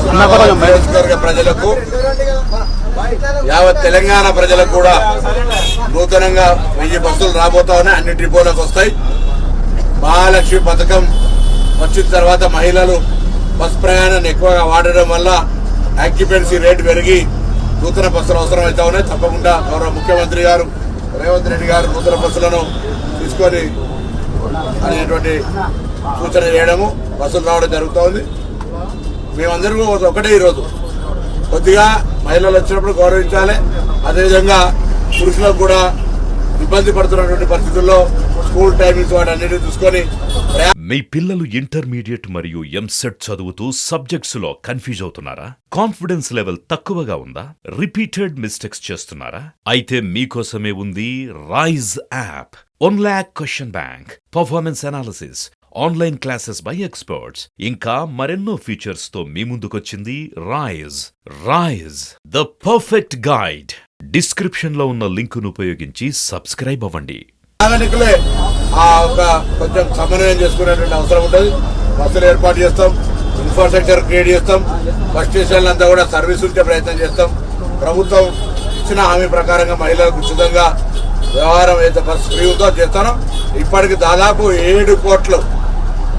నియోజకవర్గ ప్రజలకు యావత్ తెలంగాణ ప్రజలకు కూడా నూతనంగా 1000 బస్సులు రాబోతా ఉన్నాయి. అన్ని డిపోలకు వస్తాయి. మహాలక్ష్మి పథకం వచ్చిన తర్వాత మహిళలు బస్ ప్రయాణాన్ని ఎక్కువగా వాడడం వల్ల ఆక్యుపెన్సీ రేటు పెరిగి నూతన బస్సులు అవసరం అవుతా ఉన్నాయి. తప్పకుండా గౌరవ ముఖ్యమంత్రి గారు రేవంత్ రెడ్డి గారు నూతన బస్సులను తీసుకొని అనేటువంటి సూచన చేయడము, బస్సులు రావడం జరుగుతోంది. మేమందరూ ఒకటే ఈరోజు కొద్దిగా మహిళలు వచ్చినప్పుడు గౌరవించాలి. అదేవిధంగా పురుషులకు కూడా ఇబ్బంది పడుతున్నటువంటి పరిస్థితుల్లో స్కూల్ టైమింగ్స్ వాటి అన్నిటిని చూసుకొని మీ పిల్లలు ఇంటర్మీడియట్ మరియు ఎంసెట్ చదువుతూ సబ్జెక్ట్స్ లో కన్ఫ్యూజ్ అవుతున్నారా? కాన్ఫిడెన్స్ లెవెల్ తక్కువగా ఉందా? రిపీటెడ్ మిస్టేక్స్ చేస్తున్నారా? అయితే మీకోసమే ఉంది Rise app. 1 lakh question bank, performance analysis, online classes by experts, ఇంకా మరెన్నో ఫీచర్స్ తో మీ ముందుకొచ్చింది Rise. Rise, the perfect guide. Description లో ఉన్న లింకును ఉపయోగించి సబ్స్క్రైబ్ అవ్వండి. నాగరికులే కొంచెం సమన్వయం చేసుకునేటువంటి అవసరం ఉంటుంది. బస్సులు ఏర్పాటు చేస్తాం, ఇన్ఫ్రాస్ట్రక్చర్ క్రియేట్ చేస్తాం, బస్ స్టేషన్లు అంతా కూడా సర్వీస్ ఉంచే ప్రయత్నం చేస్తాం. ప్రభుత్వం ఇచ్చిన హామీ ప్రకారంగా మహిళలకు ఉచితంగా వ్యవహారం అయితే బస్ ఫ్రీ ఉందో చేస్తాను. ఇప్పటికి దాదాపు 7 కోట్లు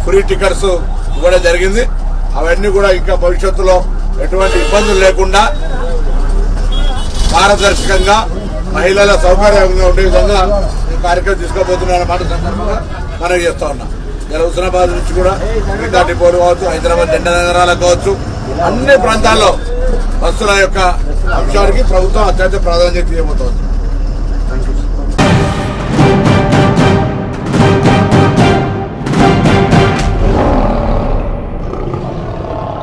ఫ్రీ టికెట్స్ ఇవ్వడం జరిగింది. అవన్నీ కూడా ఇంకా భవిష్యత్తులో ఎటువంటి ఇబ్బందులు లేకుండా పారదర్శకంగా మహిళల సౌకర్యంగా ఉండే విధంగా ఈ కార్యక్రమం తీసుకోబోతున్నమాట సందర్భంగా మనం చేస్తా ఉన్నాం. ఇలా హుస్నాబాద్ నుంచి కూడా మిగతా డిపోలు కావచ్చు, హైదరాబాద్ జెండా నగరాలకు కావచ్చు, అన్ని ప్రాంతాల్లో బస్సుల యొక్క అంశానికి ప్రభుత్వం అత్యంత ప్రాధాన్యత ఇవ్వబోతోంది.